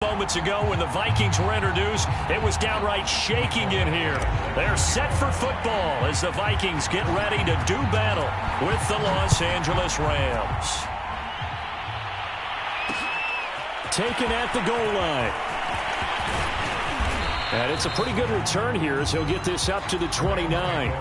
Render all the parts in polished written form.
Moments ago when the Vikings were introduced, it was downright shaking in here. They're set for football as the Vikings get ready to do battle with the Los Angeles Rams. Taken at the goal line. And it's a pretty good return here as he'll get this up to the 29.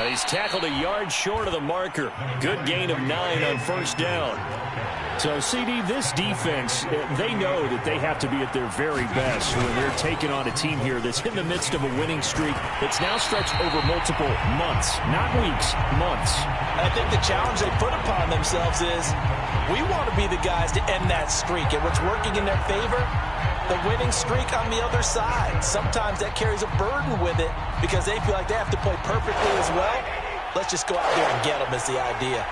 He's tackled a yard short of the marker. Good gain of 9 on first down. So, CD, this defense, they know that they have to be at their very best when they're taking on a team here that's in the midst of a winning streak that's now stretched over multiple months, not weeks, months. I think the challenge they put upon themselves is we want to be the guys to end that streak. And what's working in their favor? The winning streak on the other side. Sometimes that carries a burden with it because they feel like they have to play perfectly as well. Let's just go out there and get them is the idea.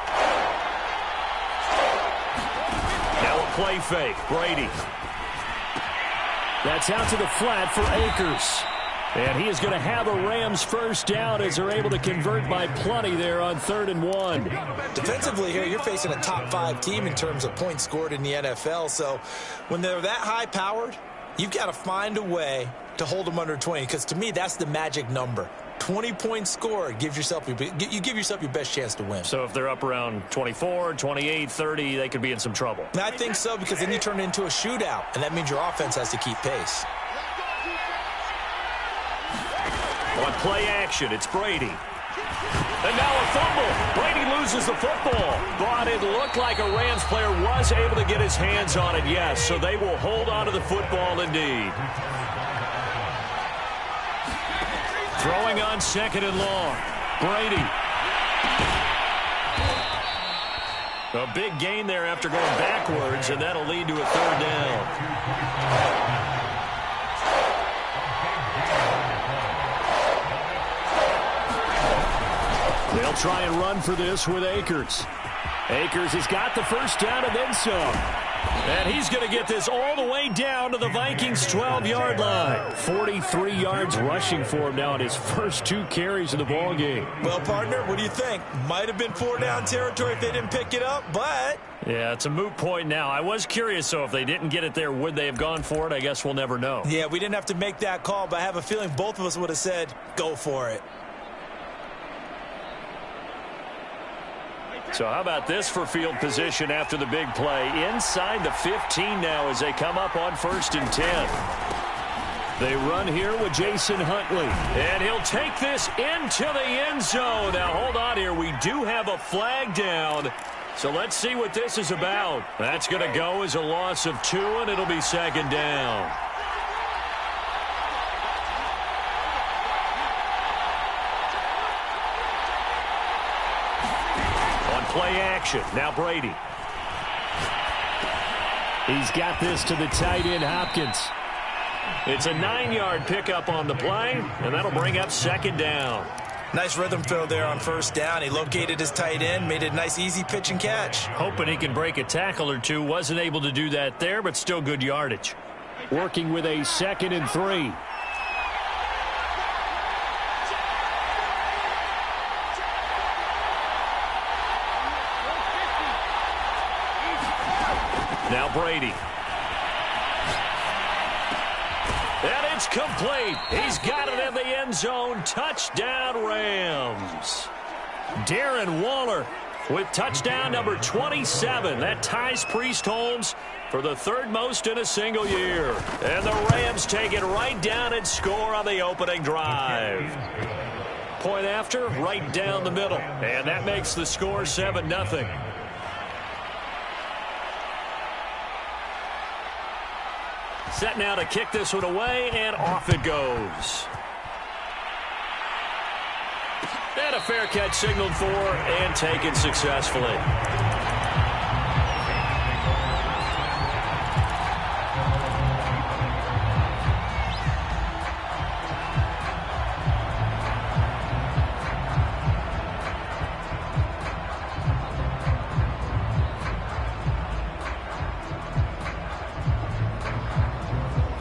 Now a play fake. Brady. That's out to the flat for Akers. And he is going to have a Rams first down as they're able to convert by plenty there on 3rd and 1. Defensively here, you're facing a top 5 team in terms of points scored in the NFL. So when they're that high-powered, you've got to find a way to hold them under 20. Because to me, that's the magic number. 20 points scored, you give yourself your best chance to win. So if they're up around 24, 28, 30, they could be in some trouble. I think so, because then you turn it into a shootout, and that means your offense has to keep pace. On play action, it's Brady. And now a fumble. Brady loses the football. But it looked like a Rams player was able to get his hands on it, yes. So they will hold on to the football indeed. Throwing on 2nd and long. Brady. A big gain there after going backwards, and that'll lead to a 3rd down. They'll try and run for this with Akers. Akers has got the first down and then some. And he's going to get this all the way down to the Vikings' 12-yard line. 43 yards rushing for him now in his first 2 carries of the ballgame. Well, partner, what do you think? Might have been 4-down territory if they didn't pick it up, but... Yeah, it's a moot point now. I was curious, so if they didn't get it there, would they have gone for it? I guess we'll never know. Yeah, we didn't have to make that call, but I have a feeling both of us would have said, go for it. So how about this for field position after the big play? Inside the 15 now as they come up on 1st and 10. They run here with Jason Huntley. And he'll take this into the end zone. Now hold on here. We do have a flag down. So let's see what this is about. That's going to go as a loss of 2, and it'll be 2nd down. Play action. Now Brady. He's got this to the tight end, Hopkins. It's a 9-yard pickup on the play, and that'll bring up 2nd down. Nice rhythm throw there on 1st down. He located his tight end, made it a nice, easy pitch and catch. Hoping he can break a tackle or two. Wasn't able to do that there, but still good yardage. Working with a 2nd and 3. Now Brady. And it's complete. He's got it in the end zone. Touchdown, Rams. Darren Waller with touchdown number 27. That ties Priest Holmes for the 3rd most in a single year. And the Rams take it right down and score on the opening drive. Point after, right down the middle. And that makes the score 7-0. Set now to kick this one away, and off it goes. And a fair catch signaled for and taken successfully.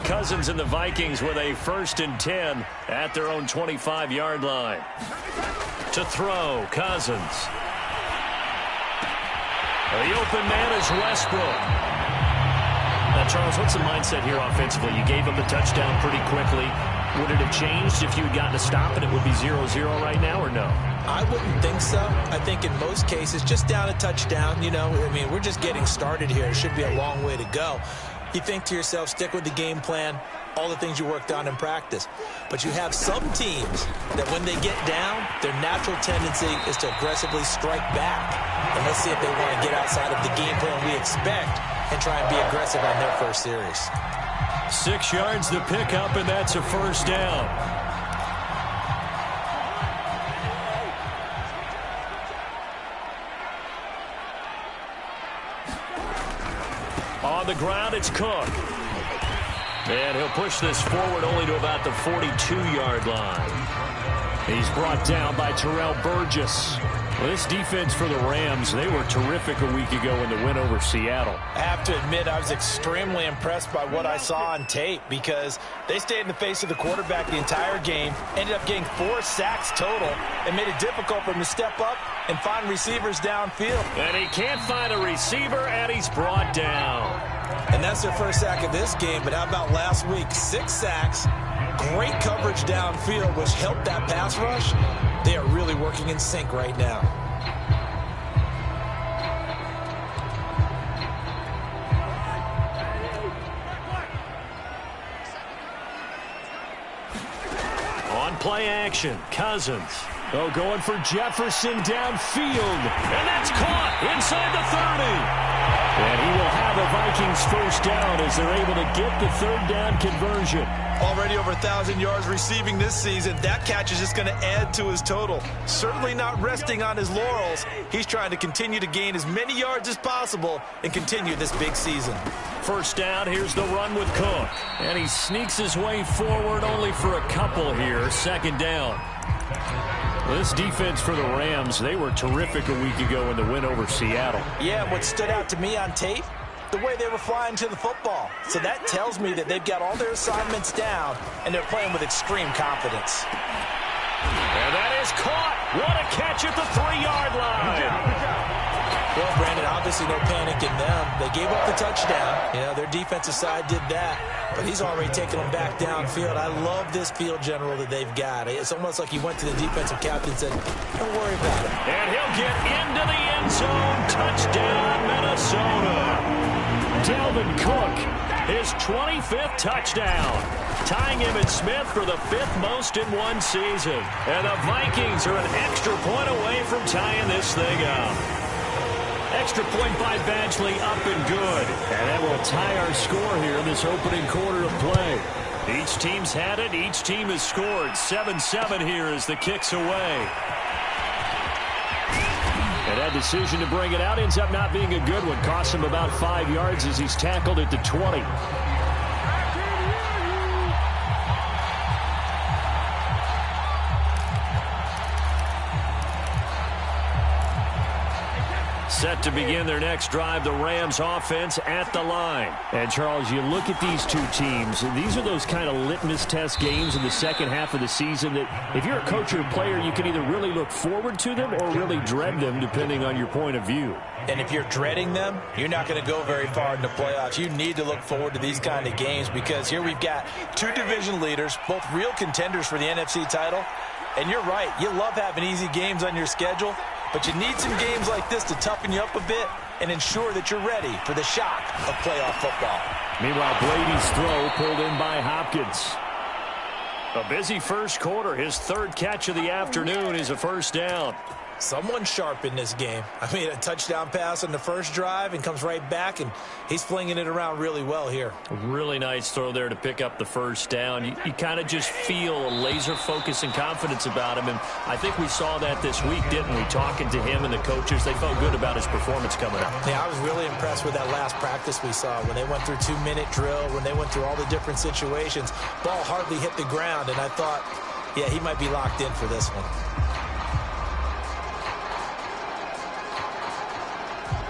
Cousins and the Vikings with a 1st and 10 at their own 25-yard line. To throw, Cousins. The open man is Westbrook. Now, Charles, what's the mindset here offensively? You gave up a touchdown pretty quickly. Would it have changed if you had gotten a stop and it would be 0-0 right now, or no? I wouldn't think so. I think in most cases, just down a touchdown, you know, I mean, we're just getting started here. It should be a long way to go. You think to yourself, stick with the game plan, all the things you worked on in practice. But you have some teams that when they get down, their natural tendency is to aggressively strike back. And let's see if they want to get outside of the game plan we expect and try and be aggressive on their first series. 6 yards to pick up, and that's a 1st down. On the ground, it's Cook. And he'll push this forward only to about the 42-yard line. He's brought down by Terrell Burgess. Well, this defense for the Rams, they were terrific a week ago in the win over Seattle. I have to admit, I was extremely impressed by what I saw on tape because they stayed in the face of the quarterback the entire game, ended up getting 4 sacks total, and made it difficult for him to step up and find receivers downfield. And he can't find a receiver, and he's brought down. And that's their first sack of this game, but how about last week? 6 sacks, great coverage downfield, which helped that pass rush. They are really working in sync right now. On play action, Cousins. Oh, going for Jefferson downfield. And that's caught inside the 30. And he will have a Vikings first down as they're able to get the 3rd down conversion. Already over 1,000 yards receiving this season. That catch is just going to add to his total. Certainly not resting on his laurels. He's trying to continue to gain as many yards as possible and continue this big season. First down, here's the run with Cook. And he sneaks his way forward only for a couple here. 2nd down. This defense for the Rams, they were terrific a week ago in the win over Seattle. Yeah, what stood out to me on tape, the way they were flying to the football. So that tells me that they've got all their assignments down, and they're playing with extreme confidence. And that is caught. What a catch at the 3-yard line. Well, Brandon, obviously no panic in them. They gave up the touchdown. You know, their defensive side did that. But he's already taken them back downfield. I love this field general that they've got. It's almost like he went to the defensive captain and said, don't worry about it. And he'll get into the end zone. Touchdown, Minnesota. Dalvin Cook, his 25th touchdown. Tying him and Smith for the 5th most in one season. And the Vikings are an extra point away from tying this thing up. Extra point by Badgley, up and good. And that will tie our score here in this opening quarter of play. Each team's had it. Each team has scored. 7-7 here as the kick's away. And that decision to bring it out ends up not being a good one. Costs him about 5 yards as he's tackled at the 20. Set to begin their next drive, the Rams offense at the line. And, Charles, you look at these two teams, these are those kind of litmus test games in the second half of the season that if you're a coach or a player, you can either really look forward to them or really dread them, depending on your point of view. And if you're dreading them, you're not going to go very far in the playoffs. You need to look forward to these kind of games because here we've got 2 division leaders, both real contenders for the NFC title. And you're right, you love having easy games on your schedule, but you need some games like this to toughen you up a bit and ensure that you're ready for the shock of playoff football. Meanwhile, Brady's throw pulled in by Hopkins. A busy first quarter. His 3rd catch of the afternoon is a first down. Someone's sharp in this game. I mean, a touchdown pass on the first drive and comes right back, and he's flinging it around really well here. A really nice throw there to pick up the first down. You kind of just feel a laser focus and confidence about him, and I think we saw that this week, didn't we? Talking to him and the coaches, they felt good about his performance coming up. Yeah, I was really impressed with that last practice we saw when they went through 2-minute drill, when they went through all the different situations. Ball hardly hit the ground, and I thought, yeah, he might be locked in for this one.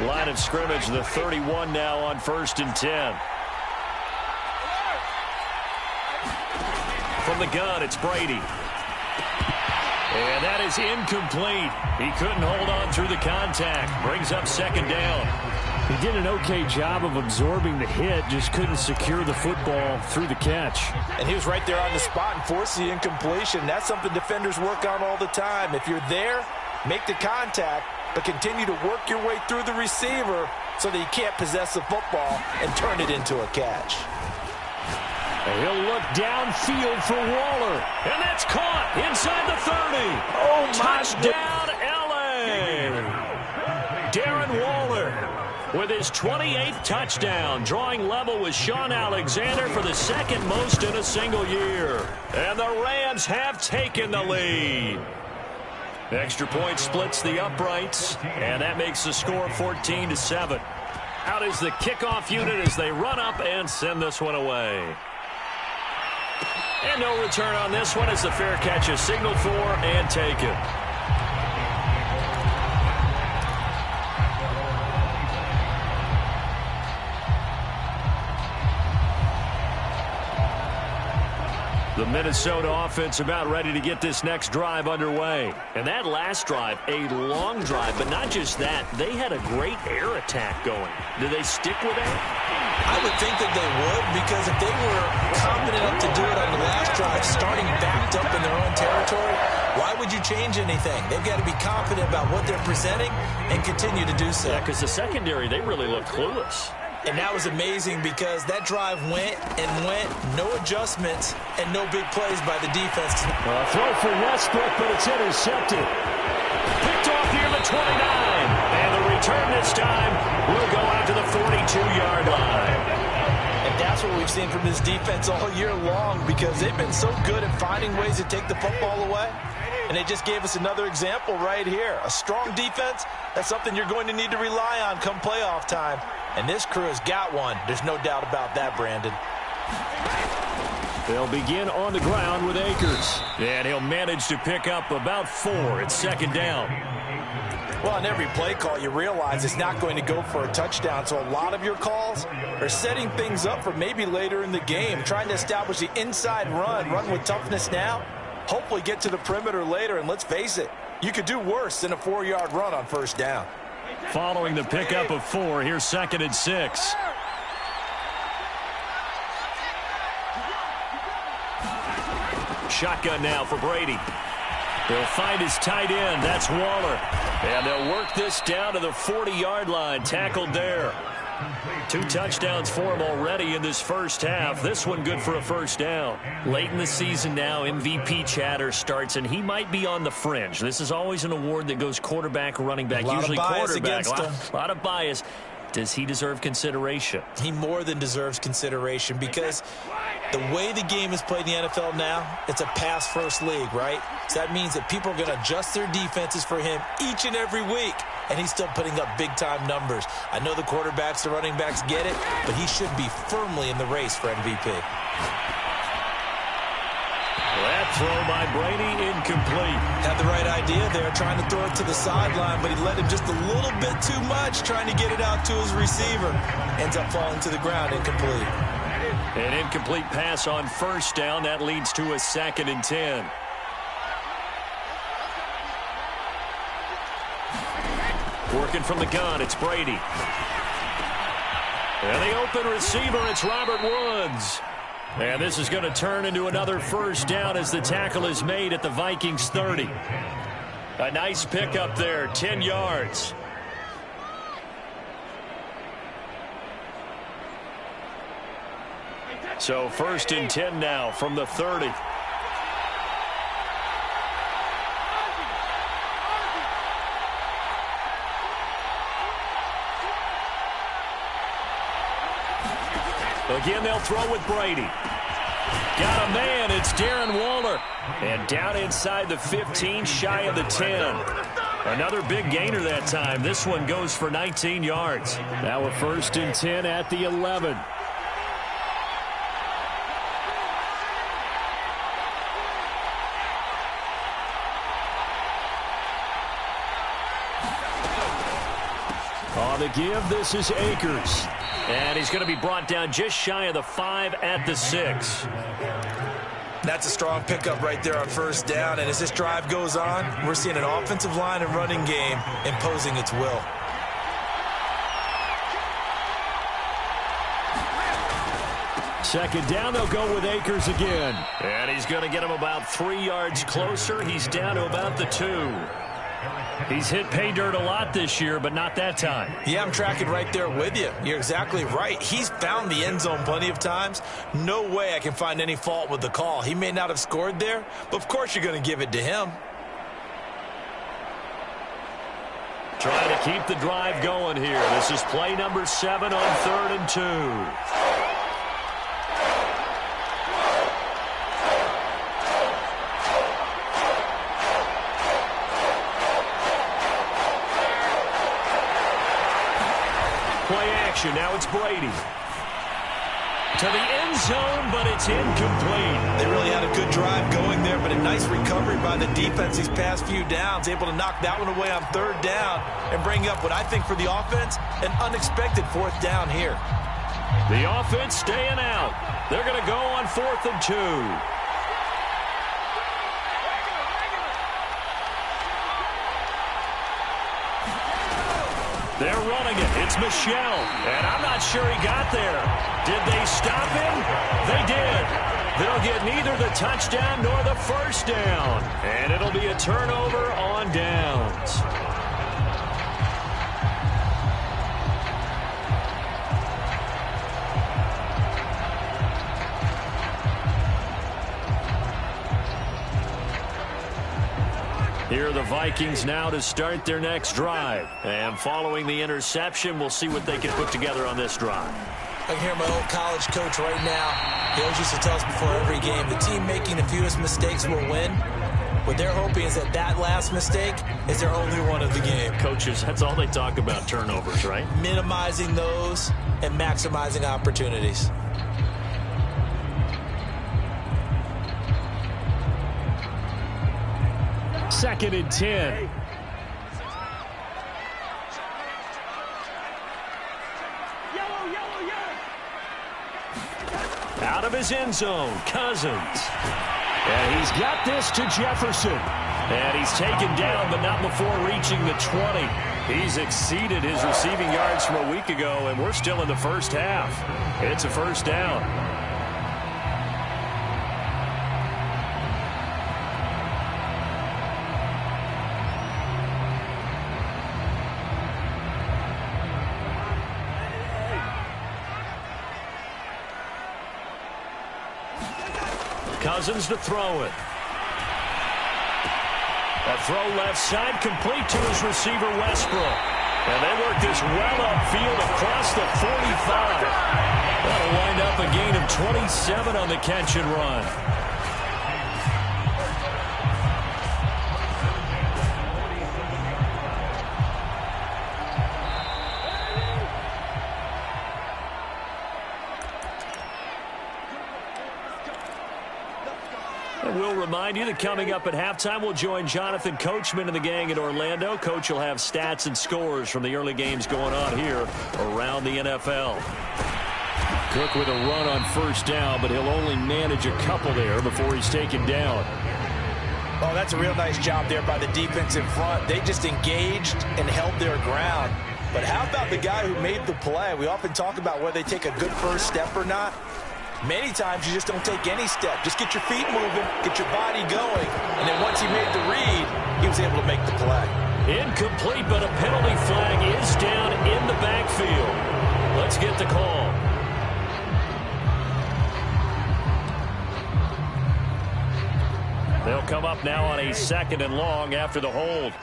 Line of scrimmage, the 31 now on 1st and 10. From the gun, it's Brady. And that is incomplete. He couldn't hold on through the contact. Brings up 2nd down. He did an okay job of absorbing the hit, just couldn't secure the football through the catch. And he was right there on the spot and forced the incompletion. That's something defenders work on all the time. If you're there, make the contact, but continue to work your way through the receiver so that you can't possess the football and turn it into a catch. And he'll look downfield for Waller. And that's caught inside the 30. Oh, my touchdown, L.A. Darren Waller with his 28th touchdown, drawing level with Sean Alexander for the 2nd most in a single year. And the Rams have taken the lead. Extra point splits the uprights, and that makes the score 14-7. Out is the kickoff unit as they run up and send this one away. And no return on this one as the fair catch is signaled for and taken. The Minnesota offense about ready to get this next drive underway. And that last drive, a long drive, but not just that. They had a great air attack going. Do they stick with that? I would think that they would, because if they were confident enough to do it on the last drive, starting backed up in their own territory, why would you change anything? They've got to be confident about what they're presenting and continue to do so. Yeah, because the secondary, they really looked clueless. And that was amazing because that drive went and went, no adjustments, and no big plays by the defense. Throw for Westbrook, but it's intercepted. Picked off near the 29. And the return this time will go out to the 42-yard line. And that's what we've seen from this defense all year long, because they've been so good at finding ways to take the football away. And they just gave us another example right here. A strong defense, that's something you're going to need to rely on come playoff time. And this crew has got one. There's no doubt about that, Brandon. They'll begin on the ground with Akers. And he'll manage to pick up about 4. It's 2nd down. Well, on every play call, you realize it's not going to go for a touchdown. So a lot of your calls are setting things up for maybe later in the game, trying to establish the inside run with toughness now. Hopefully get to the perimeter later, and let's face it, you could do worse than a 4-yard run on 1st down. Following the pickup of 4, here's 2nd and 6. Shotgun now for Brady. He'll find his tight end. That's Waller. And they'll work this down to the 40-yard line. Tackled there. 2 touchdowns for him already in this first half. This one good for a 1st down. Late in the season now, MVP chatter starts, and he might be on the fringe. This is always an award that goes quarterback, running back, usually quarterback. A lot of bias. Does he deserve consideration? He more than deserves consideration, because the way the game is played in the NFL now, it's a pass-first league, right? So that means that people are going to adjust their defenses for him each and every week, and he's still putting up big-time numbers. I know the quarterbacks, the running backs get it, but he should be firmly in the race for MVP. That throw by Brady, incomplete. Had the right idea there, trying to throw it to the sideline, but he let him just a little bit too much, trying to get it out to his receiver. Ends up falling to the ground, incomplete. An incomplete pass on 1st down. That leads to a 2nd and 10. Working from the gun, it's Brady. And the open receiver, it's Robert Woods. And this is going to turn into another 1st down as the tackle is made at the Vikings 30. A nice pickup there, 10 yards. So 1st and 10 now from the 30. Again, they'll throw with Brady. Got a man. It's Darren Waller. And down inside the 15, shy of the 10. Another big gainer that time. This one goes for 19 yards. Now a 1st and 10 at the 11. On the give, this is Akers. And he's going to be brought down just shy of the 5 at the 6. That's a strong pickup right there on 1st down. And as this drive goes on, we're seeing an offensive line and running game imposing its will. Second down, they'll go with Akers again. And he's going to get him about 3 yards closer. He's down to about the 2. He's hit pay dirt a lot this year, but not that time. Yeah, I'm tracking right there with you. You're exactly right. He's found the end zone plenty of times. No way I can find any fault with the call. He may not have scored there, but of course you're going to give it to him. Trying to keep the drive going here. This is play number 7 on 3rd and 2. Now it's Brady. To the end zone, but it's incomplete. They really had a good drive going there, but a nice recovery by the defense these past few downs. Able to knock that one away on 3rd down and bring up what I think for the offense, an unexpected 4th down here. The offense staying out. They're going to go on 4th and 2. They're running it. It's Michel. And I'm not sure he got there. Did they stop him? They did. They'll get neither the touchdown nor the 1st down. And it'll be a turnover on downs. Here are the Vikings now to start their next drive. And following the interception, we'll see what they can put together on this drive. I can hear my old college coach right now. He always used to tell us before every game, the team making the fewest mistakes will win. What they're hoping is that that last mistake is their only one of the game. Coaches, that's all they talk about, turnovers, right? Minimizing those and maximizing opportunities. Second and 10. Out of his end zone, Cousins. And he's got this to Jefferson. And he's taken down, but not before reaching the 20. He's exceeded his receiving yards from a week ago, and we're still in the 1st half. It's a 1st down. Cousins to throw it. A throw left side, complete to his receiver, Westbrook. And they work this well upfield across the 45. That'll wind up a gain of 27 on the catch and run. We'll remind you that coming up at halftime, we'll join Jonathan Coachman and the gang in Orlando. Coach will have stats and scores from the early games going on here around the NFL. Cook with a run on 1st down, but he'll only manage a couple there before he's taken down. Oh, that's a real nice job there by the defense in front. They just engaged and held their ground. But how about the guy who made the play? We often talk about whether they take a good first step or not. Many times you just don't take any step. Just get your feet moving, get your body going, and then once he made the read, he was able to make the play. Incomplete, but a penalty flag is down in the backfield. Let's get the call. They'll come up now on a 2nd and long after the hold.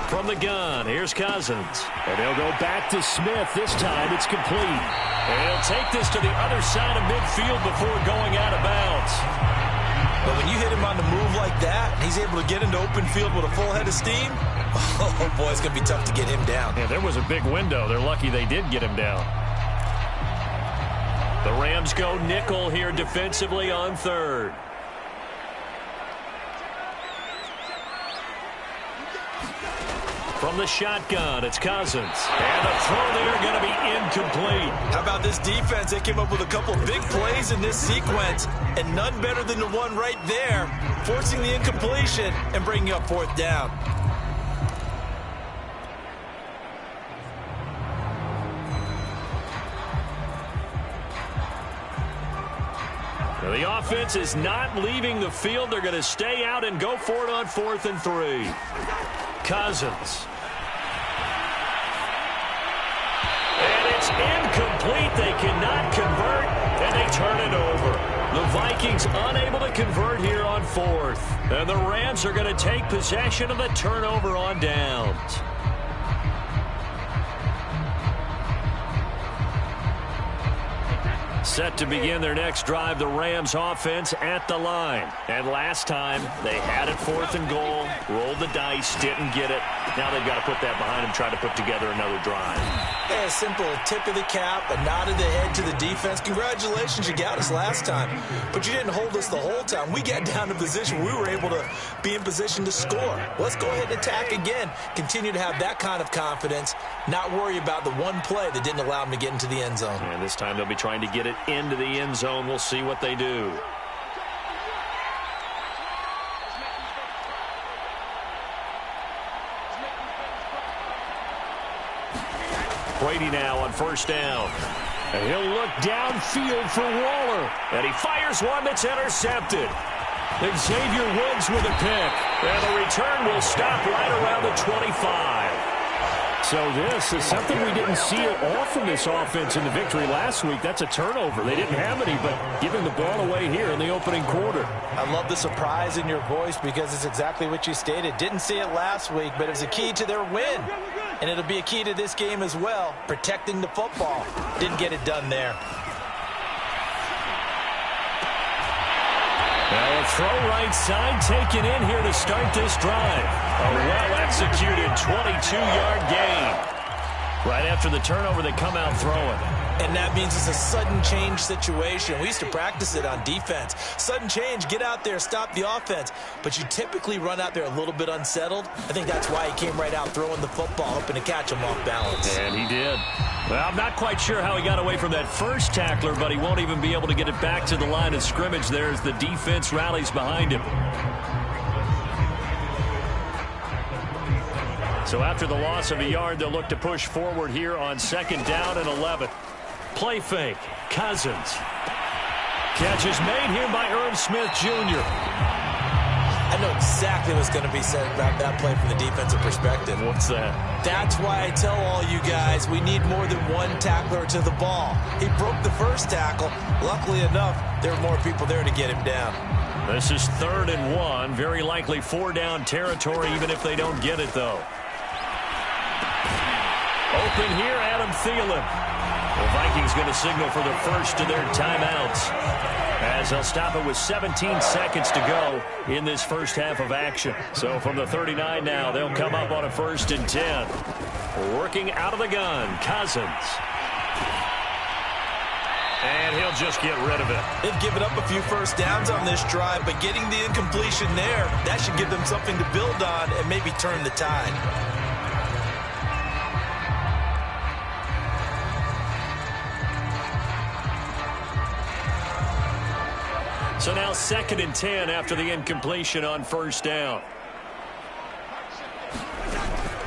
From from the gun. Here's Cousins. And they'll go back to Smith. This time it's complete. And he'll take this to the other side of midfield before going out of bounds. But when you hit him on the move like that, and he's able to get into open field with a full head of steam, oh boy, it's going to be tough to get him down. Yeah, there was a big window. They're lucky they did get him down. The Rams go nickel here defensively on third. From the shotgun, it's Cousins. And the throw there going to be incomplete. How about this defense? They came up with a couple big plays in this sequence, and none better than the one right there, forcing the incompletion and bringing up fourth down. Now the offense is not leaving the field. They're going to stay out and go for it on 4th and 3. Cousins. And it's incomplete. They cannot convert, and they turn it over. The Vikings unable to convert here on 4th. And the Rams are going to take possession of the turnover on downs. Set to begin their next drive, the Rams offense at the line. And last time, they had it 4th and goal, rolled the dice, didn't get it. Now they've got to put that behind them, try to put together another drive. Yeah, a simple tip of the cap, a nod of the head to the defense. Congratulations, you got us last time. But you didn't hold us the whole time. We got down to position. We were able to be in position to score. Let's go ahead and attack again. Continue to have that kind of confidence, not worry about the one play that didn't allow them to get into the end zone. And this time they'll be trying to get it into the end zone. We'll see what they do. Brady now on 1st down. And he'll look downfield for Waller. And he fires one that's intercepted. Xavier Woods with a pick. And the return will stop right around the 25. So this is something we didn't see often, this offense in the victory last week. That's a turnover. They didn't have any, but giving the ball away here in the opening quarter. I love the surprise in your voice because it's exactly what you stated. Didn't see it last week, but it was a key to their win. And it'll be a key to this game as well, protecting the football. Didn't get it done there. Now a throw right side taken in here to start this drive. A well-executed 22-yard gain. Right after the turnover, they come out throwing. And that means it's a sudden change situation. We used to practice it on defense. Sudden change, get out there, stop the offense. But you typically run out there a little bit unsettled. I think that's why he came right out throwing the football, hoping to catch him off balance. And he did. Well, I'm not quite sure how he got away from that first tackler, but he won't even be able to get it back to the line of scrimmage there as the defense rallies behind him. So after the loss of a yard, they'll look to push forward here on 2nd down and 11. Play fake. Cousins. Catch is made here by Irv Smith Jr. I know exactly what's going to be said about that play from the defensive perspective. What's that? That's why I tell all you guys we need more than one tackler to the ball. He broke the first tackle. Luckily enough, there were more people there to get him down. This is 3rd and 1. Very likely 4-down territory, even if they don't get it, though. Open here, Adam Thielen. The Vikings going to signal for the first of their timeouts as they'll stop it with 17 seconds to go in this first half of action. So from the 39 now, they'll come up on a 1st and 10. Working out of the gun, Cousins. And he'll just get rid of it. They've given up a few first downs on this drive, but getting the incompletion there, that should give them something to build on and maybe turn the tide. So now 2nd and 10 after the incompletion on 1st down.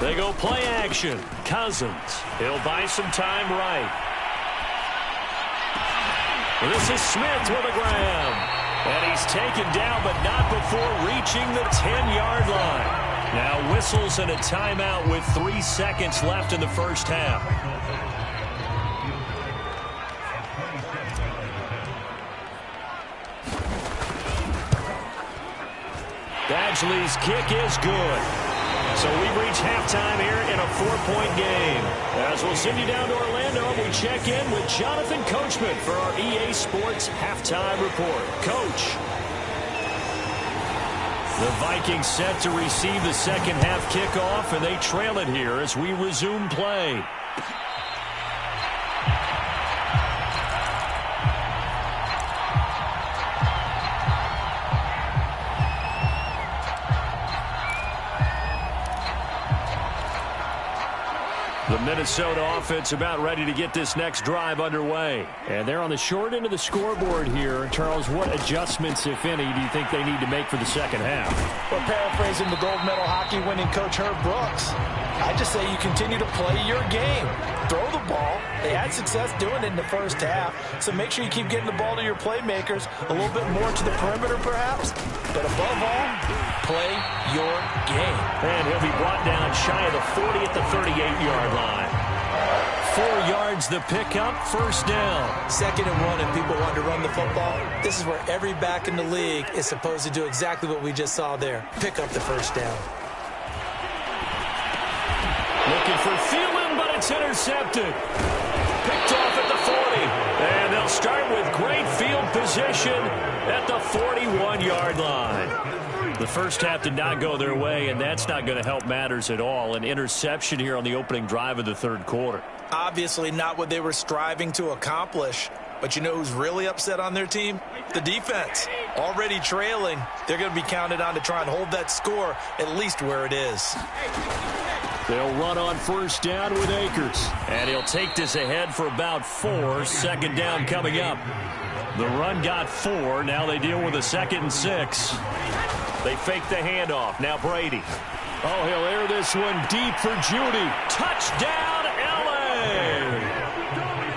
They go play action. Cousins. He'll buy some time right. This is Smith with a grab. And he's taken down, but not before reaching the 10-yard line. Now whistles and a timeout with 3 seconds left in the first half. Badgley's kick is good. So we've reached halftime here in a 4-point game. As we'll send you down to Orlando, we check in with Jonathan Coachman for our EA Sports Halftime Report. Coach. The Vikings set to receive the second half kickoff, and they trail it here as we resume play. The Minnesota offense about ready to get this next drive underway. And they're on the short end of the scoreboard here. Charles, what adjustments, if any, do you think they need to make for the second half? Well, paraphrasing the gold medal hockey winning coach Herb Brooks, I just say you continue to play your game. Throw the ball. They had success doing it in the first half, so make sure you keep getting the ball to your playmakers, a little bit more to the perimeter perhaps, but above all, play your game. And he'll be brought down shy of the 40 at the 38-yard line. 4 yards the pickup, first down. 2nd and 1, and people want to run the football. This is where every back in the league is supposed to do exactly what we just saw there. Pick up the first down. Looking for Thielen, but it's intercepted. Picked off at the 40. And they'll start with great field position at the 41-yard line. The first half did not go their way, and that's not going to help matters at all. An interception here on the opening drive of the third quarter. Obviously not what they were striving to accomplish. But you know who's really upset on their team? The defense. Already trailing. They're going to be counted on to try and hold that score at least where it is. They'll run on first down with Akers. And he'll take this ahead for about 4. Second down coming up. The run got 4. Now they deal with a 2nd and 6. They fake the handoff. Now Brady. Oh, he'll air this one deep for Judy. Touchdown, L.A.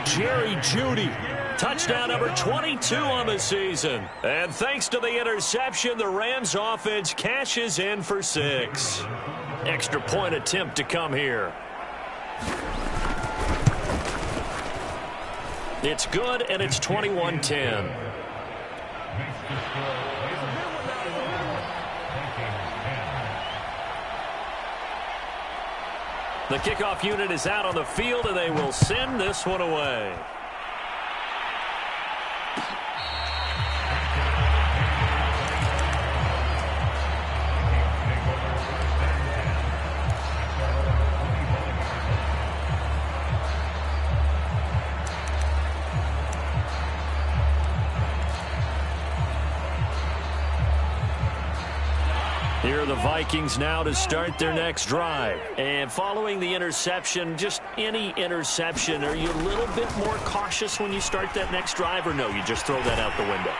Jerry Judy. Touchdown number 22 on the season. And thanks to the interception, the Rams offense cashes in for 6. Extra point attempt to come here. It's good, and it's 21-10. The kickoff unit is out on the field, and they will send this one away. Here are the Vikings now to start their next drive. And following the interception, just any interception, are you a little bit more cautious when you start that next drive, or no, you just throw that out the window?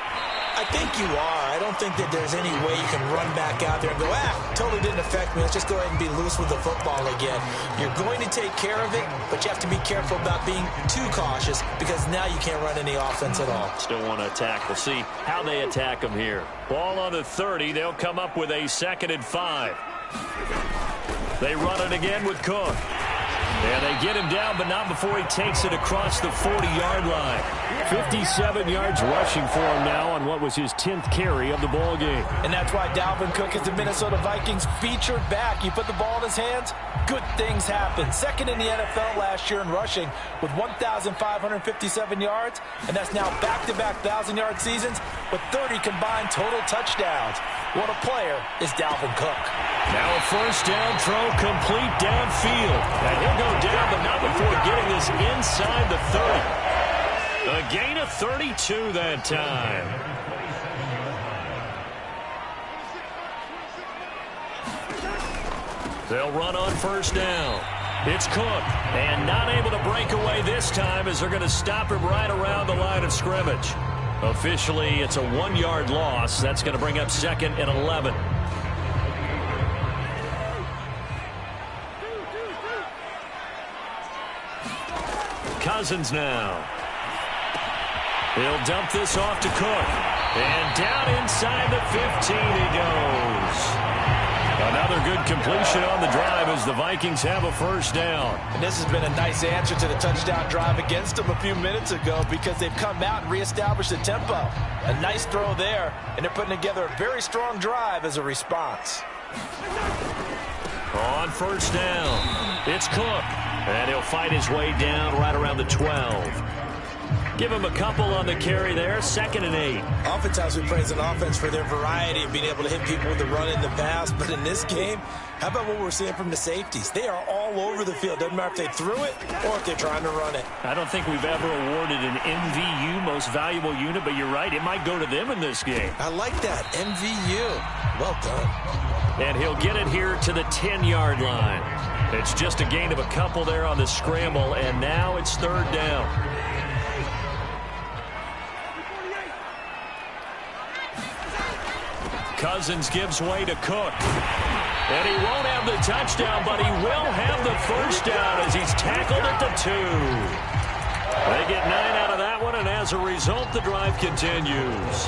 I think you are. I don't think that there's any way you can run back out there and go, totally didn't affect me. Let's just go ahead and be loose with the football again. You're going to take care of it, but you have to be careful about being too cautious because now you can't run any offense at all. Still want to attack. We'll see how they attack them here. Ball on the 30. They'll come up with a 2nd and 5. They run it again with Cook. And they get him down, but not before he takes it across the 40-yard line. 57 yards rushing for him now on what was his 10th carry of the ball game. And that's why Dalvin Cook is the Minnesota Vikings featured back. You put the ball in his hands, good things happen. 2nd in the NFL last year in rushing with 1,557 yards, and that's now back-to-back 1,000-yard seasons with 30 combined total touchdowns. What a player is Dalvin Cook. Now a first down throw complete downfield. And he'll go down, but not before getting this inside the 30. A gain of 32 that time. They'll run on first down. It's Cook, and not able to break away this time as they're going to stop him right around the line of scrimmage. Officially, it's a 1-yard loss. That's going to bring up 2nd and 11. Cousins now. He'll dump this off to Cook. And down inside the 15 he goes. Another good completion on the drive as the Vikings have a first down. And this has been a nice answer to the touchdown drive against them a few minutes ago because they've come out and reestablished the tempo. A nice throw there, and they're putting together a very strong drive as a response. On first down, it's Cook. And he'll fight his way down right around the 12. Give him a couple on the carry there. 2nd and 8. Oftentimes we praise an offense for their variety of being able to hit people with the run in the pass. But in this game, how about what we're seeing from the safeties? They are all over the field. Doesn't matter if they threw it or if they're trying to run it. I don't think we've ever awarded an MVU, most valuable unit, but you're right. It might go to them in this game. I like that. MVU. Well done. And he'll get it here to the 10-yard line. It's just a gain of a couple there on the scramble, and now it's 3rd down. Cousins gives way to Cook. And he won't have the touchdown, but he will have the first down as he's tackled at the 2. They get 9 out of that one, and as a result, the drive continues.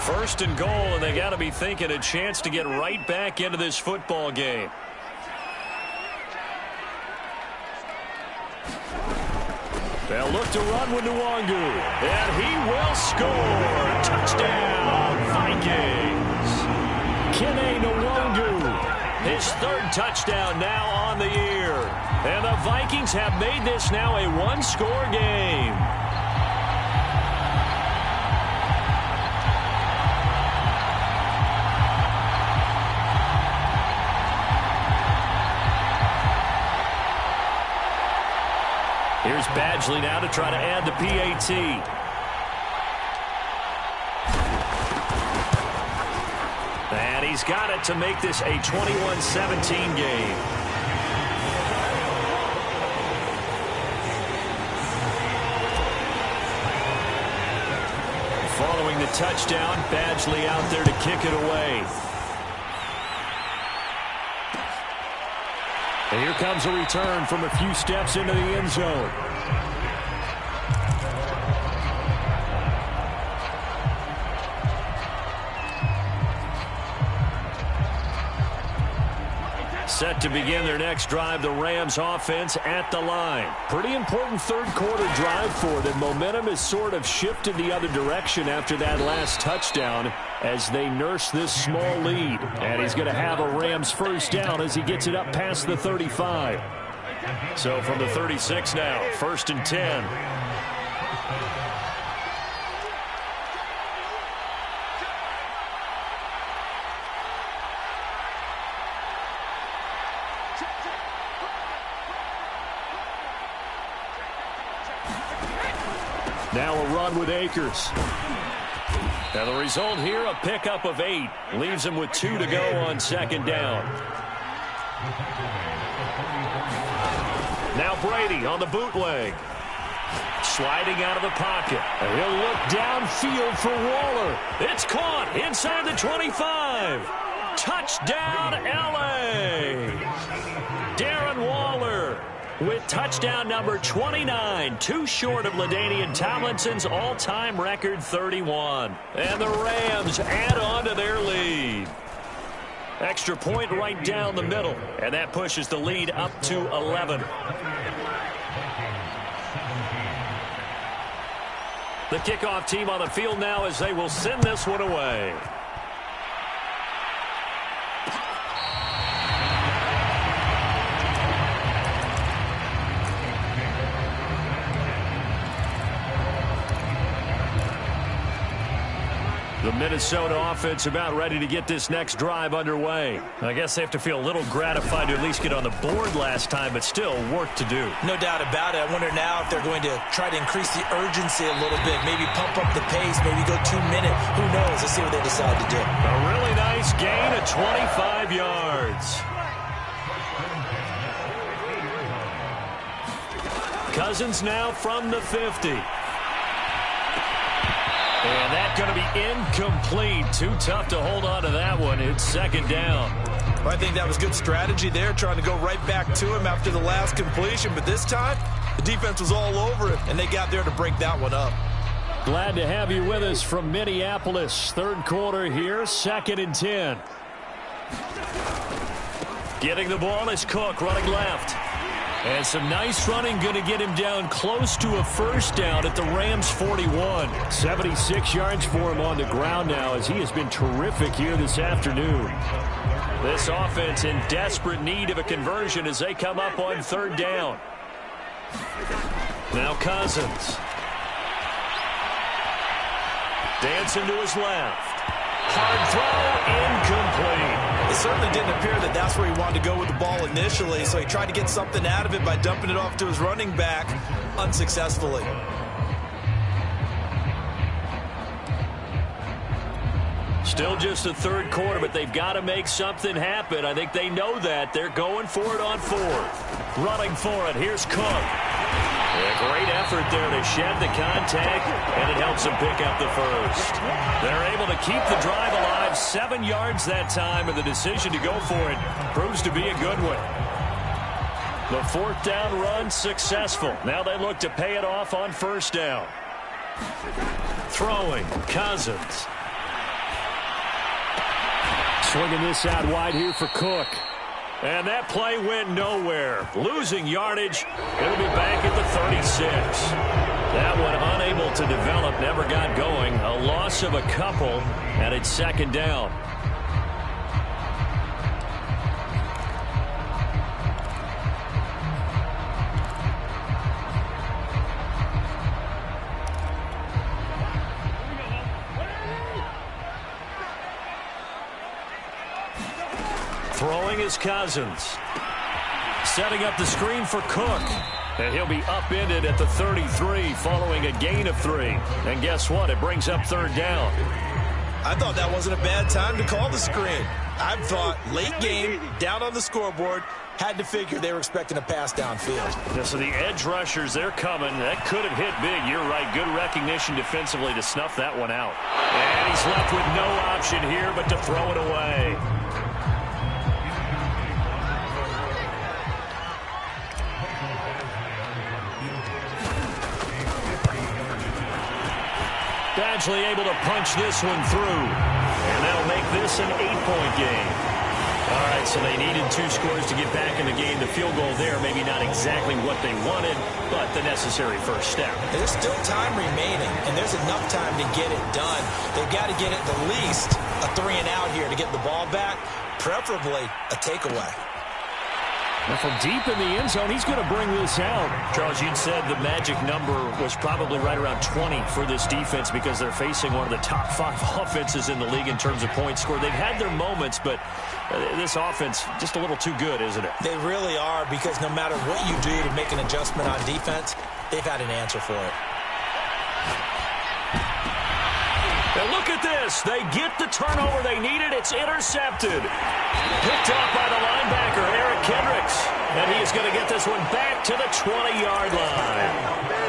First and goal, and they got to be thinking a chance to get right back into this football game. They'll look to run with Nwangu, and he will score. Touchdown, Vikings. Kene Nwangu, his 3rd touchdown now on the year. And the Vikings have made this now a one-score game. Here's Badgley now to try to add the PAT. And he's got it to make this a 21-17 game. Following the touchdown, Badgley out there to kick it away. And here comes a return from a few steps into the end zone. Set to begin their next drive, the Rams offense at the line. Pretty important 3rd quarter drive for them. Momentum has sort of shifted the other direction after that last touchdown as they nurse this small lead. And he's going to have a Rams first down as he gets it up past the 35. So from the 36 now, 1st and 10. Now a run with Akers. And the result here, a pickup of 8. Leaves him with 2 to go on 2nd down. Now Brady on the bootleg. Sliding out of the pocket. And he'll look downfield for Waller. It's caught inside the 25. Touchdown, L.A. Darren Waller with touchdown number 29, 2 short of LaDainian Tomlinson's all-time record 31. And the Rams add on to their lead. Extra point right down the middle, and that pushes the lead up to 11. The kickoff team on the field now as they will send this one away. The Minnesota offense about ready to get this next drive underway. I guess they have to feel a little gratified to at least get on the board last time, but still work to do. No doubt about it. I wonder now if they're going to try to increase the urgency a little bit, maybe pump up the pace, maybe go 2 minutes. Who knows? Let's see what they decide to do. A really nice gain of 25 yards. Cousins now from the 50. And that's going to be incomplete. Too tough to hold on to that one. It's 2nd down. Well, I think that was good strategy there, trying to go right back to him after the last completion. But this time, the defense was all over it, and they got there to break that one up. Glad to have you with us from Minneapolis. 3rd quarter here, 2nd and 10. Getting the ball is Cook running left. And some nice running going to get him down close to a first down at the Rams' 41. 76 yards for him on the ground now as he has been terrific here this afternoon. This offense in desperate need of a conversion as they come up on third down. Now Cousins. Dancing to his left. Hard throw, incomplete. It certainly didn't appear that that's where he wanted to go with the ball initially, so he tried to get something out of it by dumping it off to his running back unsuccessfully. Still just the third quarter, but they've got to make something happen. I think they know that. They're going for it on fourth. Running for it. Here's Cook. A great effort there to shed the contact, and it helps them pick up the first. They're able to keep the drive alive. 7 yards that time, and the decision to go for it proves to be a good one. The fourth down run successful. Now they look to pay it off on first down. Throwing, Cousins. Swinging this out wide here for Cook. And that play went nowhere. Losing yardage. It'll be back at the 36. That one unable to develop, never got going. A loss of a couple, and it's second down. Throwing is Cousins. Setting up the screen for Cook. And he'll be upended at the 33 following a gain of 3. And guess what? It brings up third down. I thought that wasn't a bad time to call the screen. I thought late game, down on the scoreboard, had to figure they were expecting a pass downfield. Yeah, so the edge rushers, they're coming. That could have hit big. You're right. Good recognition defensively to snuff that one out. And he's left with no option here but to throw it away. Badgley able to punch this one through. And that'll make this an 8-point game. All right, so they needed 2 scores to get back in the game. The field goal there, maybe not exactly what they wanted, but the necessary first step. There's still time remaining, and there's enough time to get it done. They've got to get at the least a 3 and out here to get the ball back, preferably a takeaway. And from deep in the end zone, he's going to bring this out. Charles, you'd said the magic number was probably right around 20 for this defense because they're facing one of the top 5 offenses in the league in terms of points scored. They've had their moments, but this offense just a little too good, isn't it? They really are, because no matter what you do to make an adjustment on defense, they've had an answer for it. And look at this. They get the turnover they needed. It's intercepted. Picked off by the linebacker, Eric Kendricks. And he is going to get this one back to the 20-yard line.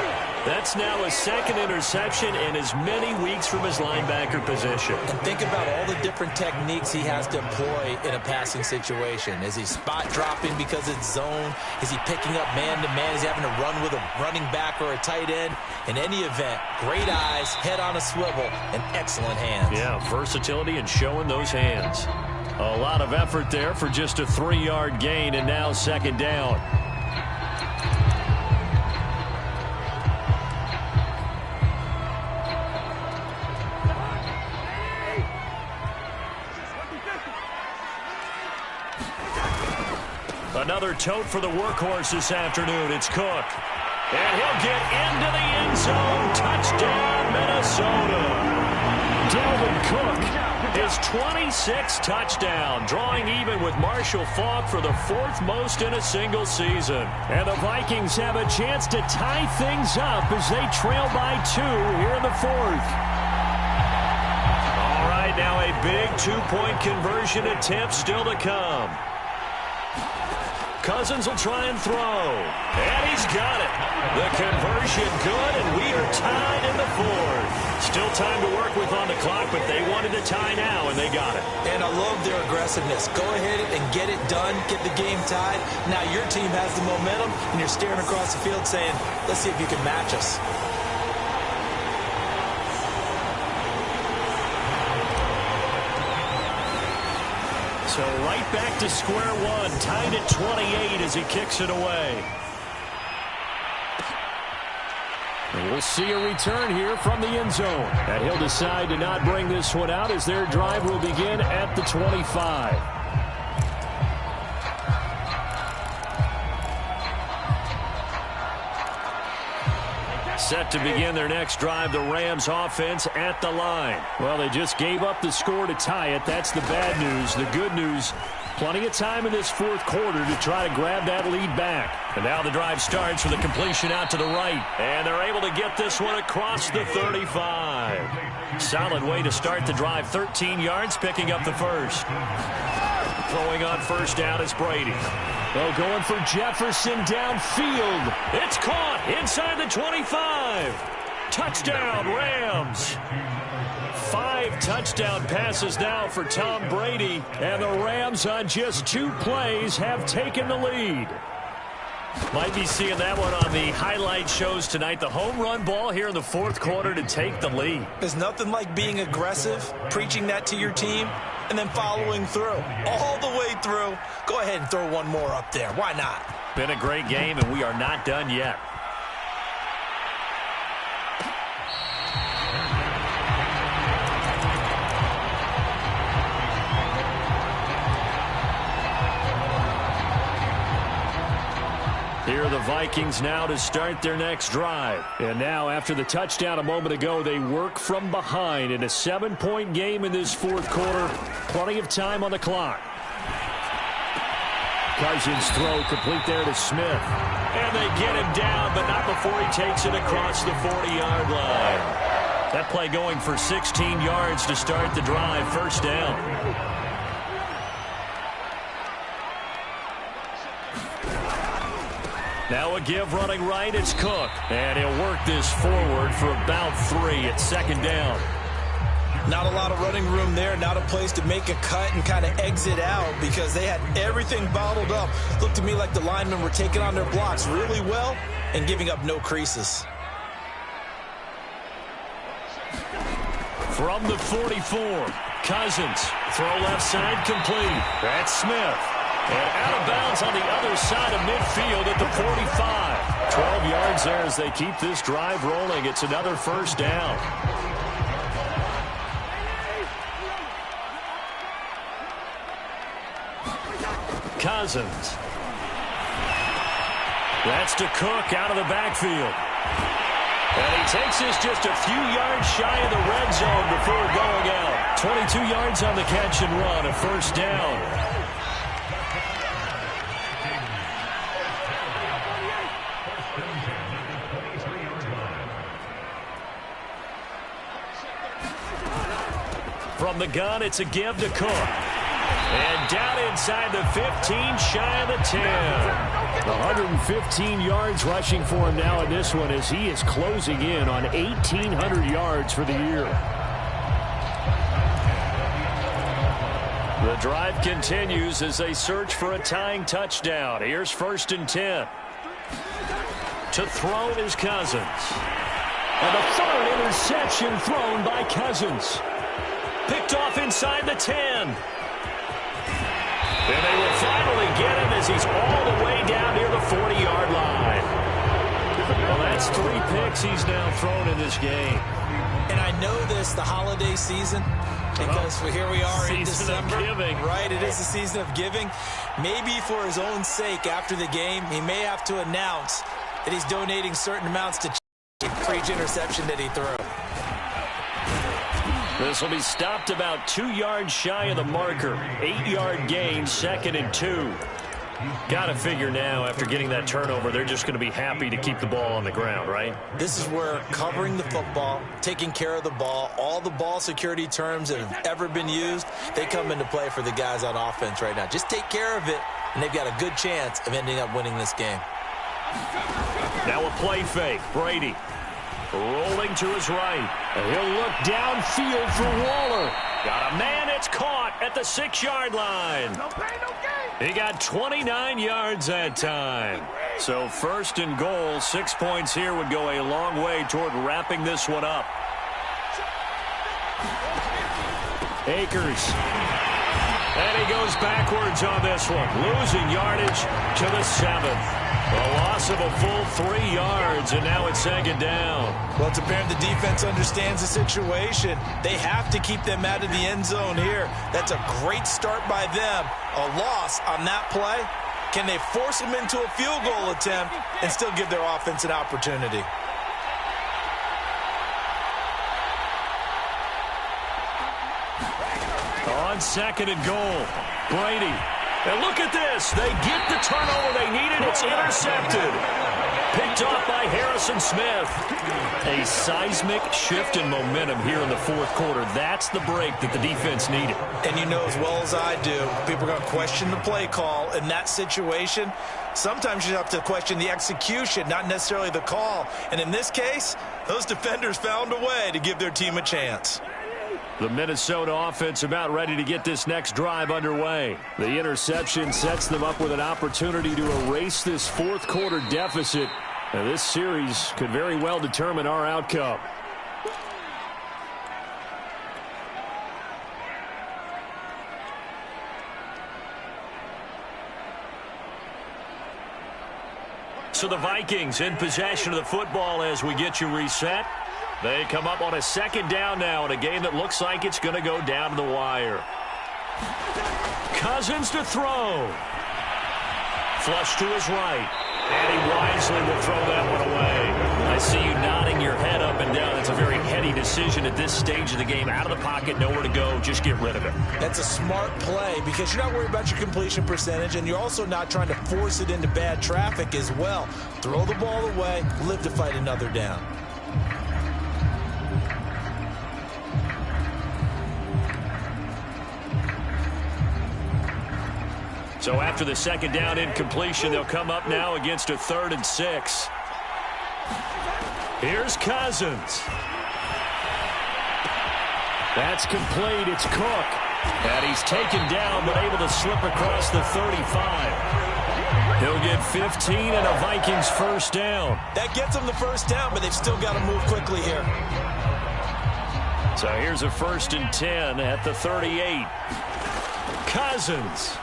That's now his second interception in as many weeks from his linebacker position. And think about all the different techniques he has to employ in a passing situation. Is he spot dropping because it's zone? Is he picking up man-to-man? Is he having to run with a running back or a tight end? In any event, great eyes, head on a swivel, and excellent hands. Yeah, versatility and showing those hands. A lot of effort there for just a 3-yard gain, and now second down. Another tote for the workhorse this afternoon. It's Cook. And he'll get into the end zone. Touchdown, Minnesota. Dalvin Cook, his 26th touchdown, drawing even with Marshall Faulk for the 4th most in a single season. And the Vikings have a chance to tie things up as they trail by 2 here in the 4th. All right, now a big 2-point conversion attempt still to come. Cousins will try and throw. And he's got it. The conversion good, and we are tied in the 4th. Still time to work with on the clock, but they wanted to tie now, and they got it. And I love their aggressiveness. Go ahead and get it done, get the game tied. Now your team has the momentum, and you're staring across the field saying, let's see if you can match us. So right back to square one, tied at 28 as he kicks it away. And we'll see a return here from the end zone. And he'll decide to not bring this one out as their drive will begin at the 25. Set to begin their next drive, the Rams offense at the line. Well, they just gave up the score to tie it. That's the bad news. The good news, plenty of time in this fourth quarter to try to grab that lead back. And now the drive starts with a completion out to the right. And they're able to get this one across the 35. Solid way to start the drive. 13 yards, picking up the first. Throwing on first down is Brady. Well, going for Jefferson downfield. It's caught inside the 25. Touchdown, Rams. 5 touchdown passes now for Tom Brady. And the Rams on just 2 plays have taken the lead. Might be seeing that one on the highlight shows tonight. The home run ball here in the fourth quarter to take the lead. There's nothing like being aggressive, preaching that to your team, and then following through. All the way through. Go ahead and throw one more up there. Why not? Been a great game, and we are not done yet. Here are the Vikings now to start their next drive. And now, after the touchdown a moment ago, they work from behind in a 7-point game in this fourth quarter. Plenty of time on the clock. Cousins throw complete there to Smith. And they get him down, but not before he takes it across the 40-yard line. That play going for 16 yards to start the drive. First down. Now a give running right, it's Cook. And he'll work this forward for about 3 at second down. Not a lot of running room there, not a place to make a cut and kind of exit out because they had everything bottled up. Looked to me like the linemen were taking on their blocks really well and giving up no creases. From the 44, Cousins. Throw left side complete. That's Smith. And out of bounds on the other side of midfield at the 45. 12 yards there as they keep this drive rolling. It's another first down. Cousins. That's to Cook out of the backfield. And he takes this just a few yards shy of the red zone before going out. 22 yards on the catch and run, a first down. From the gun, it's a give to Cook. And down inside the 15, shy of the 10. 115 yards rushing for him now in this one as he is closing in on 1,800 yards for the year. The drive continues as they search for a tying touchdown. Here's first and 10. To throw is Cousins. And a third interception thrown by Cousins. Picked off inside the 10. And they will finally get him as he's all the way down near the 40-yard line. Well, that's 3 picks he's now thrown in this game. And I know this, the holiday season, because here we are in December. Of giving. Right, it is the season of giving. Maybe for his own sake after the game, he may have to announce that he's donating certain amounts to for each interception that he threw. This will be stopped about 2 yards shy of the marker. 8-yard gain, second and 2. Got to figure now, after getting that turnover, they're just going to be happy to keep the ball on the ground, right? This is where covering the football, taking care of the ball, all the ball security terms that have ever been used, they come into play for the guys on offense right now. Just take care of it, and they've got a good chance of ending up winning this game. Now a play fake. Brady rolling to his right. And he'll look downfield for Waller. Got a man, it's caught at the 6-yard line. No pain, no gain. He got 29 yards that time. So first and goal, 6 points here would go a long way toward wrapping this one up. Akers. And he goes backwards on this one, losing yardage to the 7th. A loss of a full 3 yards, and now it's 2nd down. Well, it's apparent the defense understands the situation. They have to keep them out of the end zone here. That's a great start by them. A loss on that play. Can they force them into a field goal attempt and still give their offense an opportunity? On 2nd and goal, Brady. And look at this. They get the turnover they needed. It's intercepted. Picked off by Harrison Smith. A seismic shift in momentum here in the 4th quarter. That's the break that the defense needed. And you know as well as I do, people are going to question the play call in that situation. Sometimes you have to question the execution, not necessarily the call. And in this case, those defenders found a way to give their team a chance. The Minnesota offense about ready to get this next drive underway. The interception sets them up with an opportunity to erase this 4th quarter deficit. And this series could very well determine our outcome. So the Vikings in possession of the football as we get you reset. They come up on a 2nd down now in a game that looks like it's going to go down to the wire. Cousins to throw. Flush to his right. And he wisely will throw that one away. I see you nodding your head up and down. It's a very heady decision at this stage of the game. Out of the pocket, nowhere to go. Just get rid of it. That's a smart play because you're not worried about your completion percentage, and you're also not trying to force it into bad traffic as well. Throw the ball away, live to fight another down. So after the 2nd down incompletion, they'll come up now against a 3rd and 6. Here's Cousins. That's complete. It's Cook. And he's taken down, but able to slip across the 35. He'll get 15 and a Vikings 1st down. That gets them the 1st down, but they've still got to move quickly here. So here's a 1st and 10 at the 38. Cousins.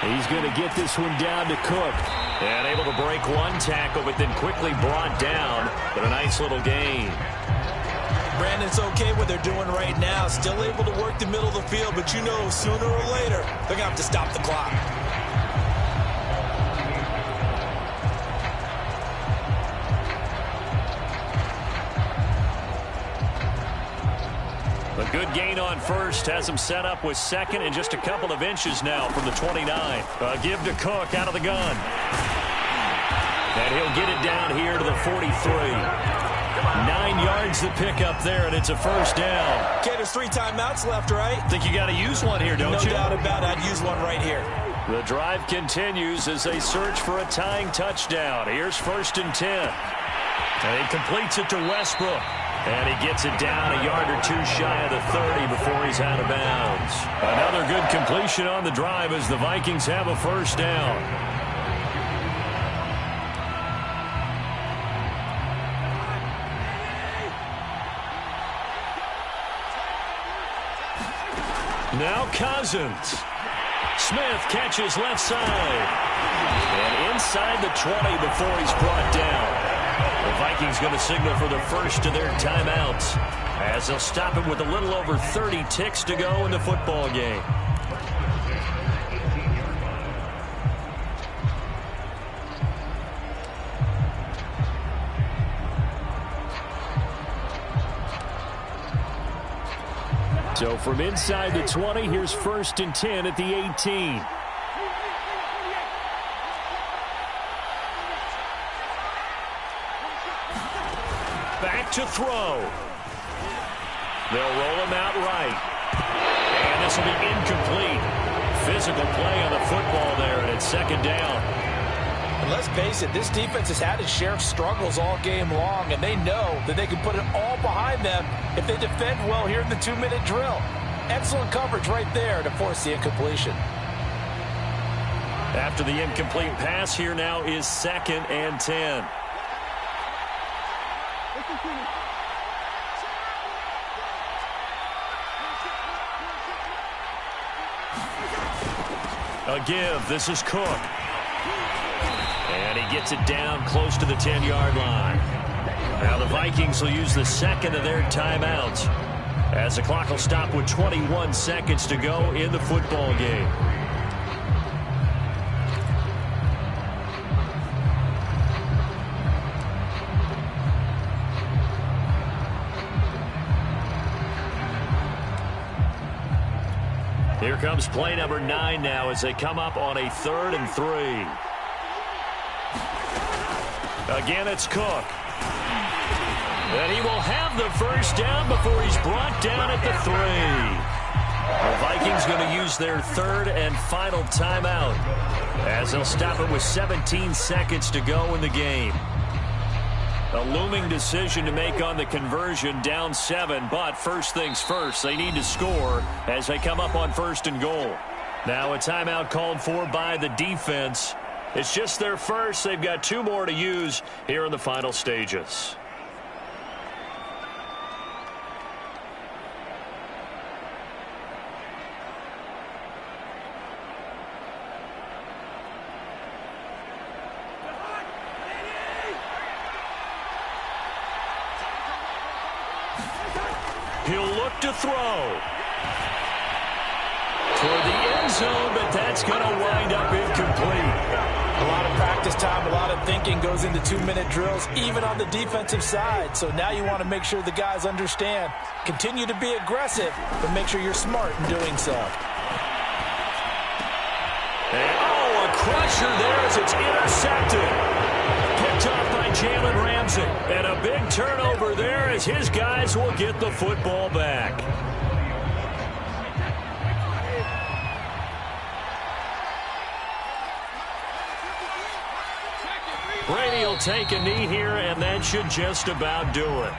He's going to get this one down to Cook. And able to break one tackle, but then quickly brought down. But a nice little gain. Brandon's okay what they're doing right now. Still able to work the middle of the field, but you know sooner or later they're going to have to stop the clock. A good gain on 1st has him set up with 2nd and just a couple of inches now from the 29. Give to Cook out of the gun. And he'll get it down here to the 43. 9 yards to pick up there, and it's a 1st down. Okay, there's 3 timeouts left, right? Think you got to use one here, don't you? No doubt about it. I'd use one right here. The drive continues as they search for a tying touchdown. Here's 1st and 10. And he completes it to Westbrook. And he gets it down a yard or 2 shy of the 30 before he's out of bounds. Another good completion on the drive as the Vikings have a 1st down. Now Cousins. Smith catches left side. And inside the 20 before he's brought down. The Vikings going to signal for the 1st of their timeouts as they'll stop it with a little over 30 ticks to go in the football game. So from inside the 20, here's 1st and 10 at the 18. Back to throw. They'll roll him out right. And this will be incomplete. Physical play on the football there, and it's 2nd down. And let's face it, this defense has had its share of struggles all game long, and they know that they can put it all behind them if they defend well here in the 2-minute drill. Excellent coverage right there to force the incompletion. After the incomplete pass, here now is 2nd and 10. A give. This is Cook. And he gets it down close to the 10-yard line. Now the Vikings will use the second of their timeouts as the clock will stop with 21 seconds to go in the football game. Here comes play number 9 now as they come up on a 3rd and 3. Again, it's Cook. And he will have the first down before he's brought down at the 3. The Vikings going to use their 3rd and final timeout as they'll stop it with 17 seconds to go in the game. A looming decision to make on the conversion, down 7, but first things first, they need to score as they come up on 1st and goal. Now a timeout called for by the defense. It's just their first. They've got 2 more to use here in the final stages. He'll look to throw toward the end zone, but that's going to wind up incomplete. A lot of practice time, a lot of thinking goes into 2-minute drills, even on the defensive side. So now you want to make sure the guys understand. Continue to be aggressive, but make sure you're smart in doing so. And, a crusher there as it's intercepted. Picked off by Jalen Ramsey. And a big turnover there as his guys will get the football back. Brady will take a knee here, and that should just about do it.